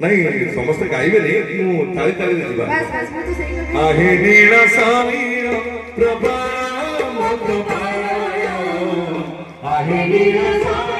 नहीं समस्त गाइबे नहीं मु ताली ताली देबा बस बस मैं तो सही कर आहे नीला सामीर प्रभा प्रभा आहे नीला